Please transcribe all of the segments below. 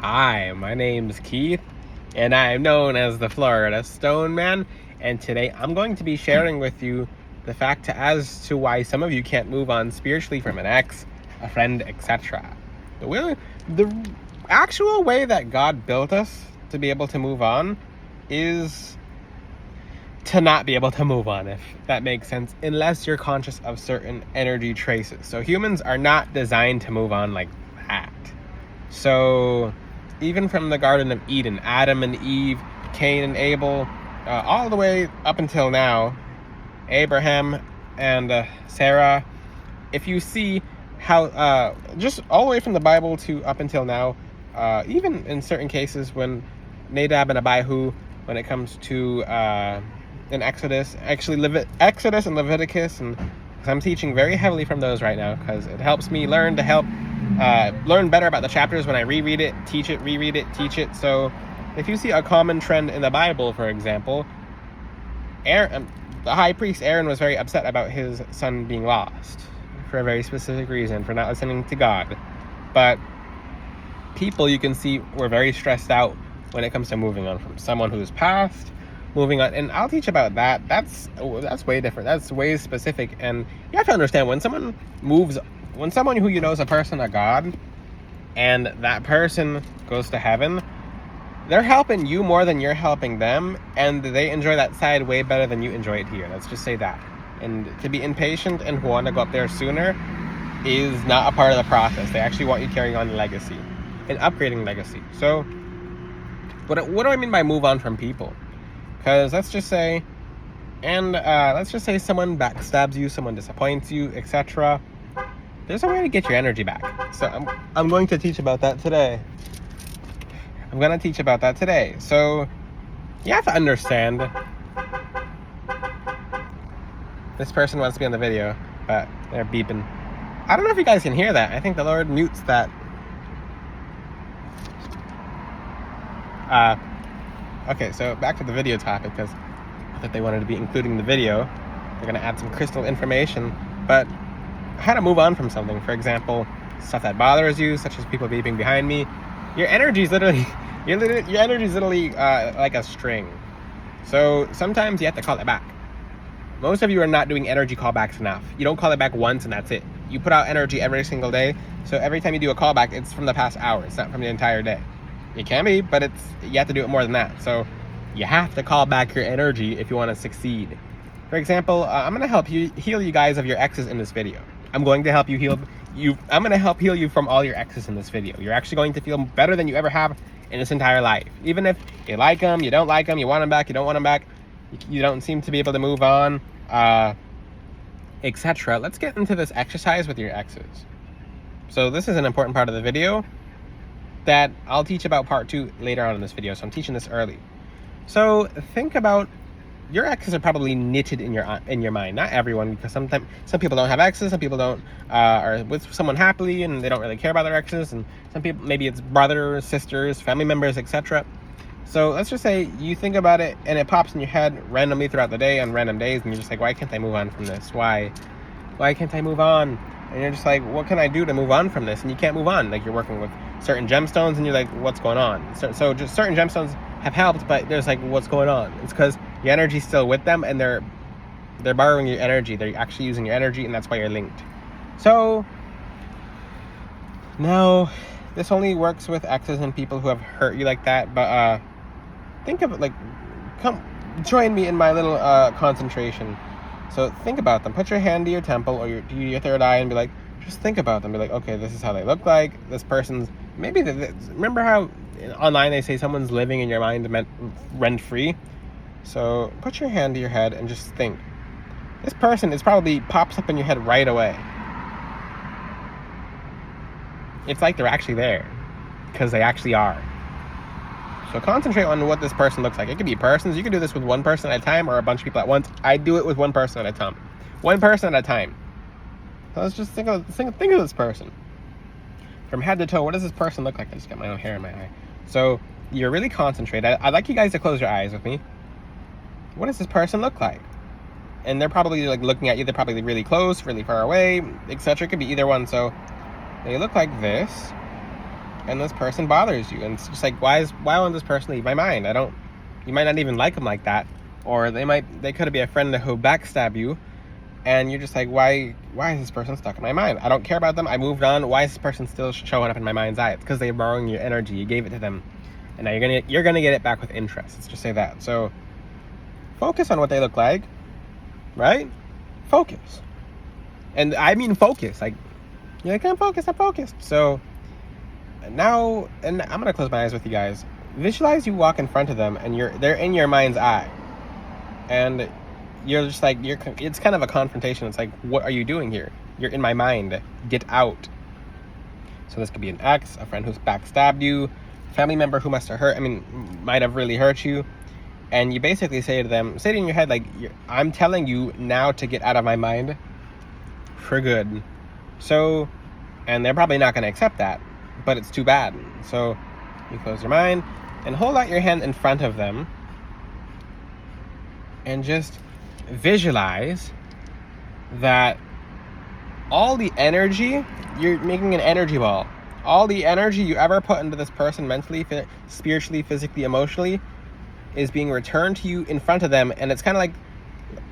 Hi, my name's Keith, and I'm known as the Florida Stone Man. And today I'm going to be sharing with you the fact as to why some of you can't move on spiritually from an ex, a friend, etc. The actual way that God built us to be able to move on is to not be able to move on, if that makes sense, unless you're conscious of certain energy traces. So humans are not designed to move on like that. So even from the Garden of Eden, Adam and Eve, Cain and Abel, all the way up until now, Abraham and Sarah, if you see how, just all the way from the Bible to up until now, even in certain cases when Nadab and Abihu, when it comes to in Exodus, actually Exodus and Leviticus, and I'm teaching very heavily from those right now because it helps me learn better about the chapters when I reread it, teach it, reread it, teach it. So if you see a common trend in the Bible, for example, the high priest Aaron was very upset about his son being lost for a very specific reason, for not listening to God. But people, you can see, were very stressed out when it comes to moving on from someone who's passed, moving on. And I'll teach about that. That's way different. That's way specific. And you have to understand, when someone who you know is a person of God, and that person goes to heaven, they're helping you more than you're helping them, and they enjoy that side way better than you enjoy it here. Let's just say that. And to be impatient and want to go up there sooner is not a part of the process. They actually want you carrying on the legacy and upgrading legacy. So what do I mean by move on from people? Because let's just say someone backstabs you, someone disappoints you, etc. There's a way to get your energy back. So I'm going to teach about that today. So you have to understand, this person wants to be on the video, but they're beeping. I don't know if you guys can hear that. I think the Lord mutes that. Okay, so back to the video topic, because I thought they wanted to be including the video. They're going to add some crystal information, but how to move on from something. For example, stuff that bothers you, such as people beeping behind me. Your energy is literally like a string. So sometimes you have to call it back. Most of you are not doing energy callbacks enough. You don't call it back once and that's it. You put out energy every single day. So every time you do a callback, it's from the past hour. It's not from the entire day. It can be, but you have to do it more than that. So you have to call back your energy if you want to succeed. For example, I'm going to help you heal you guys of your exes in this video. I'm going to help you heal you from all your exes in this video. You're actually going to feel better than you ever have in this entire life. Even if you like them, you don't like them, you want them back, you don't want them back, you don't seem to be able to move on, etc. Let's get into this exercise with your exes. So this is an important part of the video that I'll teach about part 2 later on in this video. So I'm teaching this early. So think about, your exes are probably knitted in your mind. Not everyone, because some people don't have exes, some people don't are with someone happily and they don't really care about their exes, and some people, maybe it's brothers, sisters, family members, etc. So let's just say you think about it and it pops in your head randomly throughout the day on random days, and you're just like, why can't I move on from this? Why can't I move on? And you're just like, what can I do to move on from this? And you can't move on. Like, you're working with certain gemstones and you're like, what's going on? So just certain gemstones have helped, but there's like, what's going on? It's because your energy's still with them, and they're borrowing your energy. They're actually using your energy, and that's why you're linked. So now, this only works with exes and people who have hurt you like that, but think of it like, come join me in my little concentration. So think about them. Put your hand to your temple or your third eye and be like, just think about them. Be like, okay, this is how they look like. This person's, maybe, remember how online they say someone's living in your mind rent-free? So put your hand to your head and just think. This person probably pops up in your head right away. It's like they're actually there, because they actually are. So concentrate on what this person looks like. It could be persons. You can do this with one person at a time or a bunch of people at once. I do it with one person at a time. One person at a time. So let's just think of this person. From head to toe, what does this person look like? I just got my own hair in my eye. So you're really concentrated. I'd like you guys to close your eyes with me. What does this person look like? And they're probably like looking at you. They're probably really close, really far away, etc. It could be either one. So they look like this. and this person bothers you, and it's just like, why won't this person leave my mind? You might not even like them like that, or they could be a friend who backstab you, and you're just like, why is this person stuck in my mind? I don't care about them. I moved on. Why is this person still showing up in my mind's eye? It's because they're borrowing your energy. You gave it to them, and now you're gonna get it back with interest. Let's just say that. So focus on what they look like, right? Focus, and I mean focus. Like, you're like, I'm focused. So now, and I'm gonna close my eyes with you guys. Visualize you walk in front of them, and they're in your mind's eye, and you're just like, it's kind of a confrontation. It's like, what are you doing here? You're in my mind. Get out. So this could be an ex, a friend who's backstabbed you, family member who might have really hurt you. And you basically say to them, say it in your head, like, I'm telling you now to get out of my mind for good. So, and they're probably not going to accept that, but it's too bad. So you close your mind and hold out your hand in front of them and just visualize that all the energy, you're making an energy ball. All the energy you ever put into this person mentally, spiritually, physically, emotionally, is being returned to you in front of them. And it's kind of like,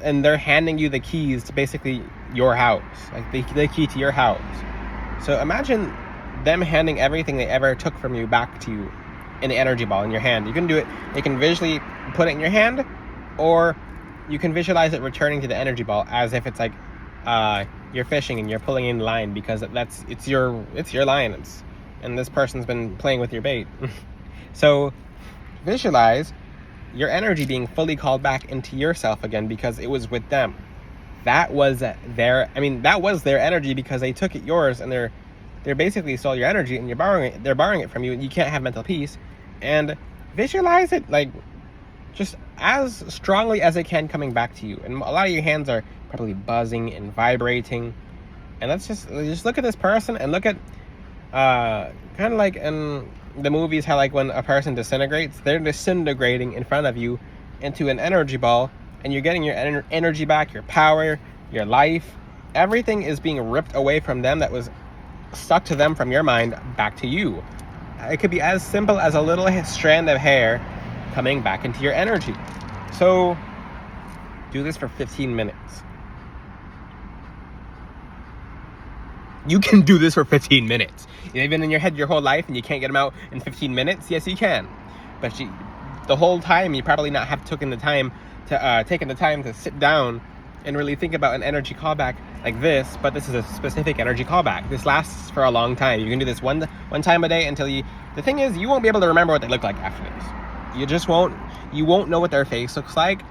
and they're handing you the keys to basically your house, like the key to your house. So imagine them handing everything they ever took from you back to you in the energy ball in your hand. You can do it. You can visually put it in your hand, or you can visualize it returning to the energy ball as if it's like you're fishing and you're pulling in line, because it's your line, and this person's been playing with your bait. So visualize your energy being fully called back into yourself again, because it was with them. That was their energy, because they took it yours, and they're basically stole your energy, and they're borrowing it from you, and you can't have mental peace. And visualize it like just as strongly as it can coming back to you. And a lot of your hands are probably buzzing and vibrating. And let's just look at this person, and look at kind of like in the movies, how like when a person disintegrates, they're disintegrating in front of you into an energy ball, and you're getting your energy back, your power, your life. Everything is being ripped away from them that was stuck to them from your mind back to you. It could be as simple as a little strand of hair coming back into your energy. So do this for 15 minutes. You can do this for 15 minutes. You've been in your head your whole life and you can't get them out in 15 minutes? Yes, you can. But the whole time, you probably not have taken the time to sit down and really think about an energy callback like this. But this is a specific energy callback. This lasts for a long time. You can do this one time a day until the thing is, you won't be able to remember what they look like after this. You just won't. You won't know what their face looks like.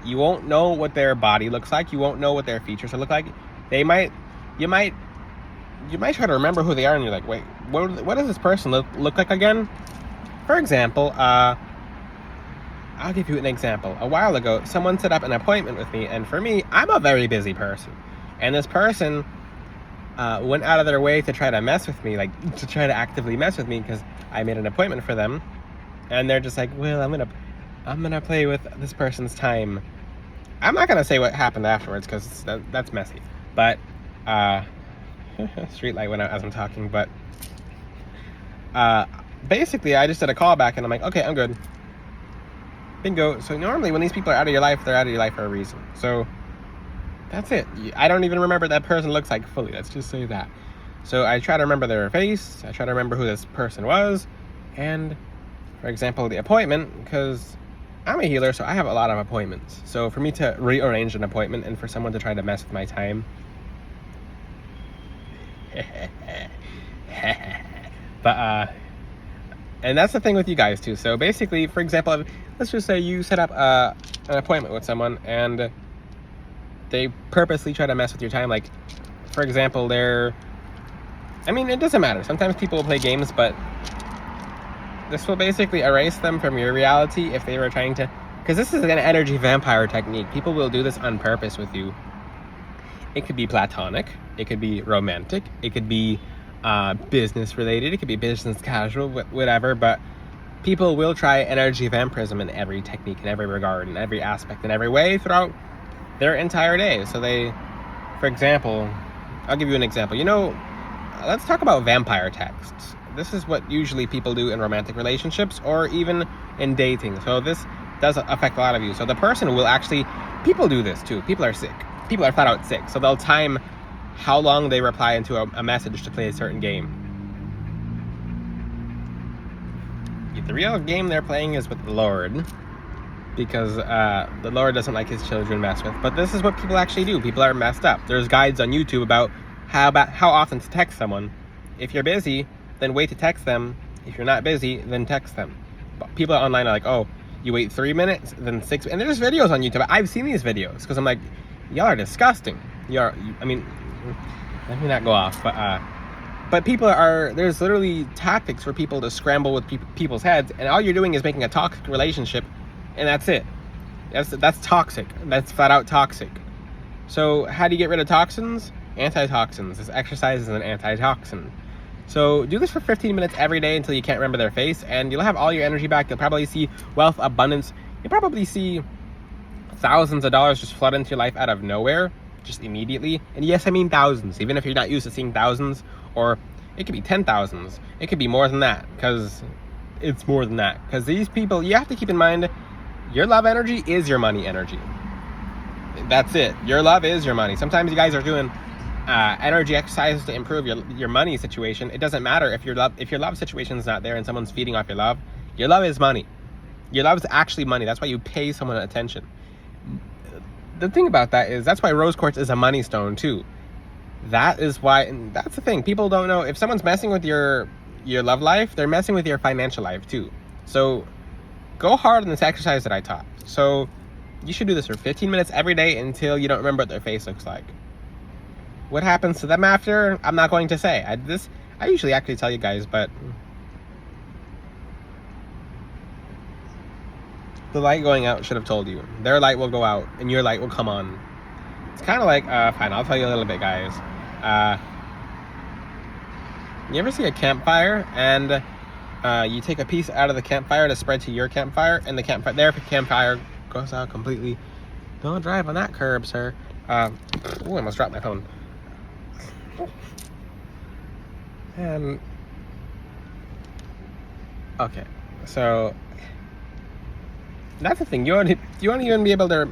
You won't know what their body looks like. You won't know what their features look like. You might try to remember who they are, and you're like, wait, what does this person look like again? For example, I'll give you an example. A while ago, someone set up an appointment with me, and for me, I'm a very busy person. And this person went out of their way to try to mess with me, like to try to actively mess with me, because I made an appointment for them. And they're just like, well, I'm gonna play with this person's time. I'm not gonna say what happened afterwards, because that's messy. But street light went out as I'm talking. But basically, I just did a callback, and I'm like, okay, I'm good. Bingo. So normally when these people are out of your life, they're out of your life for a reason. So that's it. I don't even remember what that person looks like fully. Let's just say that. So I try to remember their face. I try to remember who this person was. And for example, the appointment, because I'm a healer, so I have a lot of appointments. So for me to rearrange an appointment and for someone to try to mess with my time. But and that's the thing with you guys too. So basically, for example, let's just say you set up an appointment with someone, and they purposely try to mess with your time. Like, for example, it doesn't matter. Sometimes people will play games, but this will basically erase them from your reality if they were trying to, because this is an energy vampire technique. People will do this on purpose with you. It could be platonic, it could be romantic, it could be business related, it could be business casual, whatever. But people will try energy vampirism in every technique, in every regard, in every aspect, in every way throughout their entire day. So for example, I'll give you an example. Let's talk about vampire texts. this is what usually people do in romantic relationships or even in dating. So this does affect a lot of you. So the person will actually, people do this too. People are sick. People are flat out sick. So they'll time how long they reply into a message to play a certain game. The real game they're playing is with the Lord, because the Lord doesn't like his children messed with. But this is what people actually do. People are messed up. There's guides on YouTube about how often to text someone. If you're busy, then wait to text them. If you're not busy, then text them. But people online are like, oh, you wait 3 minutes, then 6, and there's videos on YouTube. I've seen these videos because I'm like, y'all are disgusting. I mean, let me not go off, but people are, there's literally tactics for people to scramble with people's heads, and all you're doing is making a toxic relationship, and that's it. That's toxic. That's flat out toxic. So how do you get rid of toxins? Antitoxins. This exercise is an antitoxin. So do this for 15 minutes every day until you can't remember their face, and you'll have all your energy back. You'll probably see wealth, abundance. You'll probably see thousands of dollars just flood into your life out of nowhere, just immediately. And yes, I mean thousands, even if you're not used to seeing thousands, or it could be 10,000s. It could be more than that, because it's more than that. Because these people, you have to keep in mind, your love energy is your money energy. That's it. Your love is your money. Sometimes you guys are doing energy exercises to improve your money situation. It doesn't matter if your love situation is not there and someone's feeding off your love. Your love is money. Your love is actually money. That's why you pay someone attention. The thing about that is, that's why rose quartz is a money stone too. That is why, and that's the thing, people don't know, if someone's messing with your love life, they're messing with your financial life too. So go hard on this exercise that I taught. So you should do this for 15 minutes every day until you don't remember what their face looks like. What happens to them after, I'm not going to say. I usually actually tell you guys, but the light going out should have told you. Their light will go out and your light will come on. It's kind of like, fine, I'll tell you a little bit, guys. You ever see a campfire and you take a piece out of the campfire to spread to your campfire, and the campfire goes out completely? Don't drive on that curb, sir. I almost dropped my phone. And okay, so that's the thing. You won't even be able to.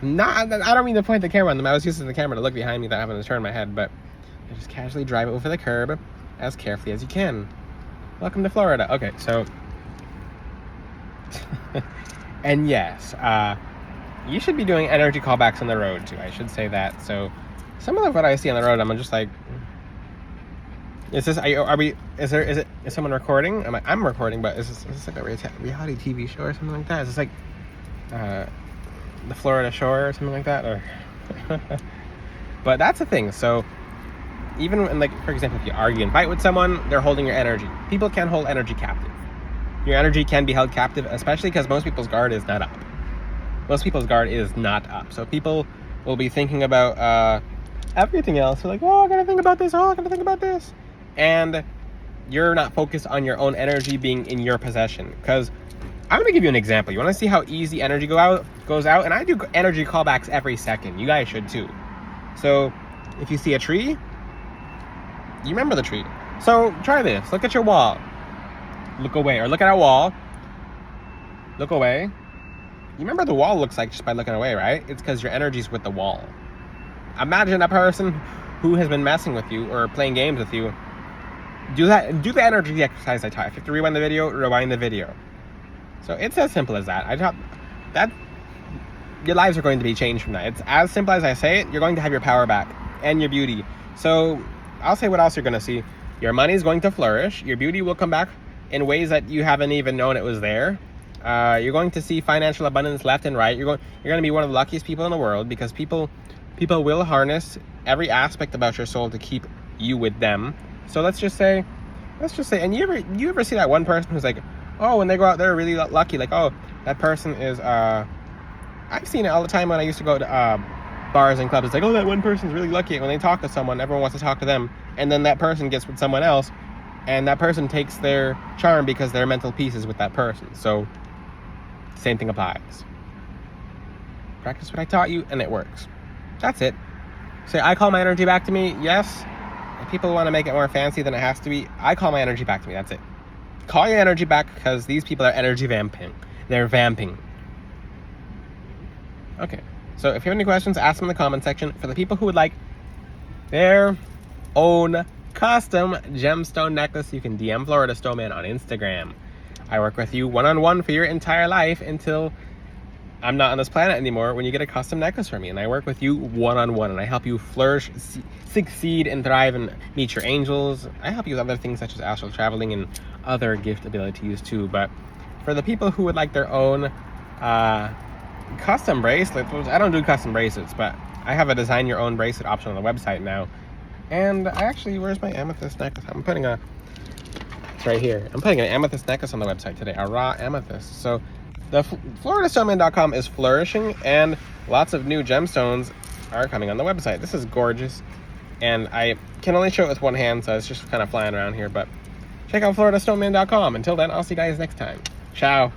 I don't mean to point the camera on them. I was using the camera to look behind me without having to turn my head, but I just casually drive over the curb as carefully as you can. Welcome to Florida. Okay, so and yes, you should be doing energy callbacks on the road too. I should say that. So some of what I see on the road, I'm just like, is someone recording? I'm recording, but is this like a reality TV show or something like that? Is this like the Florida Shore or something like that? Or but that's the thing. So even when, like, for example, if you argue and fight with someone, they're holding your energy. People can hold energy captive. Your energy can be held captive, especially because most people's guard is not up. Most people's guard is not up. So people will be thinking about everything else. They're like, oh, I gotta think about this. Oh, I gotta think about this. And you're not focused on your own energy being in your possession. Because I'm gonna give you an example. You want to see how easy energy goes out? And I do energy callbacks every second. You guys should too. So if you see a tree, you remember the tree. So try this. Look at your wall. Look away, or look at a wall. Look away. You remember the wall looks like just by looking away, right? It's because your energy's with the wall. Imagine a person who has been messing with you or playing games with you. Do the energy exercise I taught. If you have to rewind the video. So it's as simple as that. I taught that your lives are going to be changed from that. It's as simple as I say it. You're going to have your power back and your beauty. So I'll say what else you're going to see. Your money is going to flourish. Your beauty will come back in ways that you haven't even known it was there. You're going to see financial abundance left and right. You're going to be one of the luckiest people in the world, because people will harness every aspect about your soul to keep you with them. So let's just say, and you ever see that one person who's like, oh, when they go out, they're really lucky. Like, oh, that person is, I've seen it all the time when I used to go to bars and clubs. It's like, oh, that one person's really lucky. And when they talk to someone, everyone wants to talk to them. And then that person gets with someone else, and that person takes their charm because their mental peace is with that person. So same thing applies. Practice what I taught you, and it works. That's it. Say, I call my energy back to me. Yes. If people want to make it more fancy than it has to be, I call my energy back to me. That's it. Call your energy back, because these people are energy vamping. They're vamping. Okay. So if you have any questions, ask them in the comment section. For the people who would like their own custom gemstone necklace, you can DM Florida Stoneman on Instagram. I work with you one-on-one for your entire life until I'm not on this planet anymore, when you get a custom necklace from me. And I work with you one-on-one, and I help you flourish, succeed, and thrive, and meet your angels. I help you with other things such as astral traveling and other gift abilities too. But for the people who would like their own custom bracelet, I don't do custom bracelets, but I have a design your own bracelet option on the website now. And I actually, where's my amethyst necklace? It's right here. I'm putting an amethyst necklace on the website today, a raw amethyst. So the FloridaStoneman.com is flourishing, and lots of new gemstones are coming on the website. This is gorgeous, and I can only show it with one hand, so it's just kind of flying around here. But check out FloridaStoneman.com. Until then, I'll see you guys next time. Ciao.